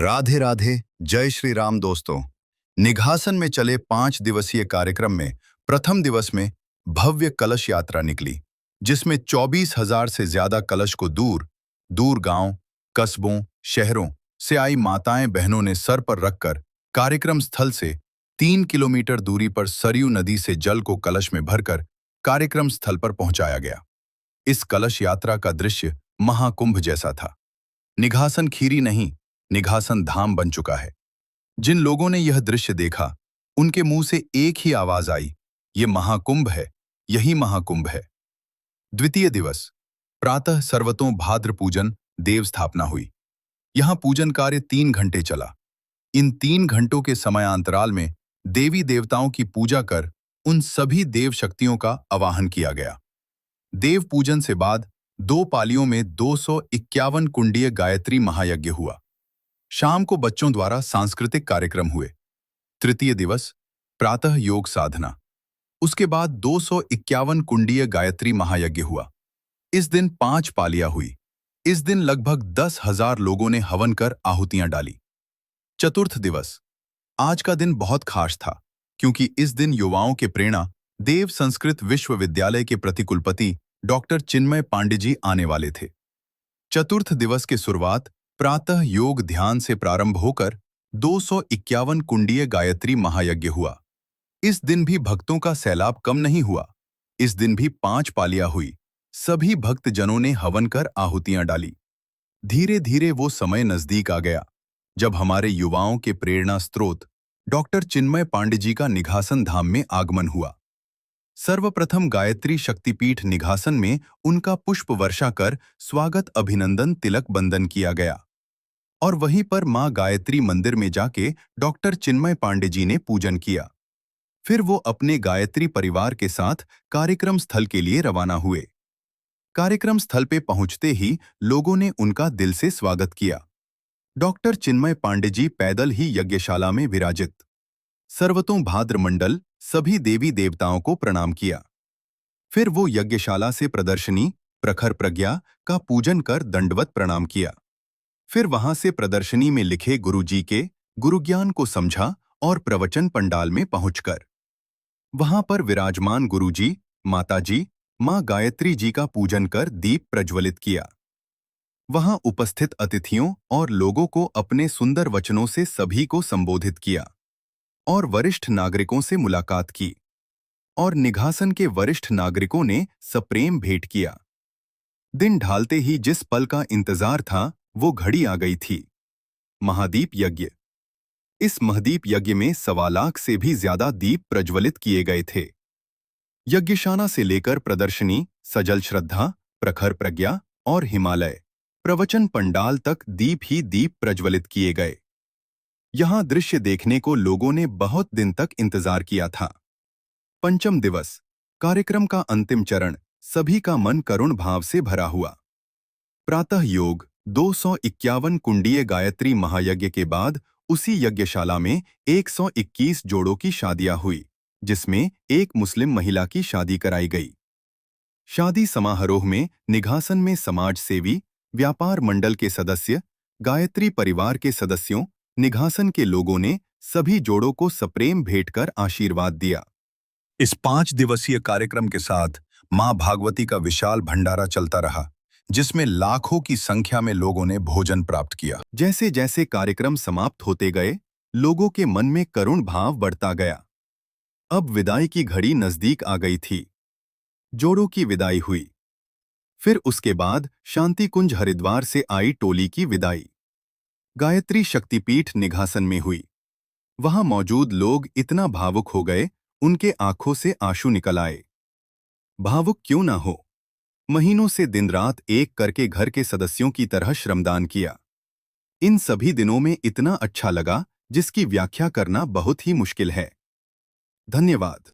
राधे राधे, जय श्री राम दोस्तों। निघासन में चले 5 दिवसीय कार्यक्रम में प्रथम दिवस में भव्य कलश यात्रा निकली, जिसमें 24,000 से ज्यादा कलश को दूर दूर गांव, कस्बों, शहरों से आई माताएं बहनों ने सर पर रखकर कार्यक्रम स्थल से 3 किलोमीटर दूरी पर सरयू नदी से जल को कलश में भरकर कार्यक्रम स्थल पर पहुंचाया गया। इस कलश यात्रा का दृश्य महाकुंभ जैसा था। निघासन खीरी नहीं, निघासन धाम बन चुका है। जिन लोगों ने यह दृश्य देखा, उनके मुंह से एक ही आवाज आई, ये महाकुंभ है, यही महाकुंभ है। द्वितीय दिवस प्रातः सर्वतों भाद्र पूजन देव स्थापना हुई। यहां पूजन कार्य 3 घंटे चला। इन 3 घंटों के समयांतराल में देवी देवताओं की पूजा कर उन सभी देव शक्तियों का आवाहन किया गया। देव पूजन से बाद 2 पालियों में 251 कुंडीय गायत्री महायज्ञ हुआ। शाम को बच्चों द्वारा सांस्कृतिक कार्यक्रम हुए। तृतीय दिवस प्रातः योग साधना। उसके बाद 251 कुंडीय गायत्री महायज्ञ हुआ। इस दिन 5 पालियां हुई। इस दिन लगभग 10,000 लोगों ने हवन कर आहुतियां डाली। चतुर्थ दिवस आज का दिन बहुत खास था, क्योंकि इस दिन युवाओं के प्रेरणा देव संस्कृत विश्वविद्यालय के प्रतिकुलपति डॉक्टर चिन्मय पांडे जी आने वाले थे। चतुर्थ दिवस की शुरुआत प्रातः योग ध्यान से प्रारंभ होकर 251 कुंडीय गायत्री महायज्ञ हुआ। इस दिन भी भक्तों का सैलाब कम नहीं हुआ। इस दिन भी 5 पालियां हुई। सभी भक्त जनों ने हवन कर आहुतियां डाली। धीरे धीरे वो समय नजदीक आ गया जब हमारे युवाओं के प्रेरणा स्रोत डॉक्टर चिन्मय पांडे जी का निघासन धाम में आगमन हुआ। सर्वप्रथम गायत्री शक्तिपीठ निघासन में उनका पुष्प वर्षा कर स्वागत अभिनंदन तिलक बंदन किया गया और वहीं पर मां गायत्री मंदिर में जाके डॉक्टर चिन्मय पांडे जी ने पूजन किया। फिर वो अपने गायत्री परिवार के साथ कार्यक्रम स्थल के लिए रवाना हुए। कार्यक्रम स्थल पे पहुंचते ही लोगों ने उनका दिल से स्वागत किया। डॉक्टर चिन्मय पांडे जी पैदल ही यज्ञशाला में विराजित। सर्वतों भाद्र मंडल सभी देवी देवताओं को प्रणाम किया। फिर वो यज्ञशाला से प्रदर्शनी प्रखर प्रज्ञा का पूजन कर दंडवत प्रणाम किया। फिर वहां से प्रदर्शनी में लिखे गुरुजी के गुरुज्ञान को समझा और प्रवचन पंडाल में पहुंचकर वहां पर विराजमान गुरुजी, माताजी, मां गायत्री जी का पूजन कर दीप प्रज्वलित किया। वहां उपस्थित अतिथियों और लोगों को अपने सुंदर वचनों से सभी को संबोधित किया और वरिष्ठ नागरिकों से मुलाकात की और निघासन के वरिष्ठ नागरिकों ने सप्रेम भेंट किया। दिन ढालते ही जिस पल का इंतजार था वो घड़ी आ गई थी। महादीप यज्ञ। इस महादीप यज्ञ में 1.25 लाख से भी ज्यादा दीप प्रज्वलित किए गए थे। यज्ञशाला से लेकर प्रदर्शनी, सजल श्रद्धा, प्रखर प्रज्ञा और हिमालय प्रवचन पंडाल तक दीप ही दीप प्रज्वलित किए गए। यहां दृश्य देखने को लोगों ने बहुत दिन तक इंतजार किया था। पंचम दिवस कार्यक्रम का अंतिम चरण सभी का मन करुण भाव से भरा हुआ। प्रातः योग 251 कुंडीय गायत्री महायज्ञ के बाद उसी यज्ञशाला में 121 जोड़ों की शादियां हुई, जिसमें एक मुस्लिम महिला की शादी कराई गई। शादी समारोह में निघासन में समाज सेवी, व्यापार मंडल के सदस्य, गायत्री परिवार के सदस्यों, निघासन के लोगों ने सभी जोड़ों को सप्रेम भेंट कर आशीर्वाद दिया। इस 5 दिवसीय कार्यक्रम के साथ मां भागवती का विशाल भंडारा चलता रहा, जिसमें लाखों की संख्या में लोगों ने भोजन प्राप्त किया। जैसे जैसे कार्यक्रम समाप्त होते गए, लोगों के मन में करुण भाव बढ़ता गया। अब विदाई की घड़ी नजदीक आ गई थी। जोड़ों की विदाई हुई। फिर उसके बाद शांति कुंज हरिद्वार से आई टोली की विदाई गायत्री शक्तिपीठ निघासन में हुई। वहां मौजूद लोग इतना भावुक हो गए, उनके आंखों से आंसू निकल आए। भावुक क्यों ना हो, महीनों से दिन रात एक करके घर के सदस्यों की तरह श्रमदान किया। इन सभी दिनों में इतना अच्छा लगा जिसकी व्याख्या करना बहुत ही मुश्किल है। धन्यवाद।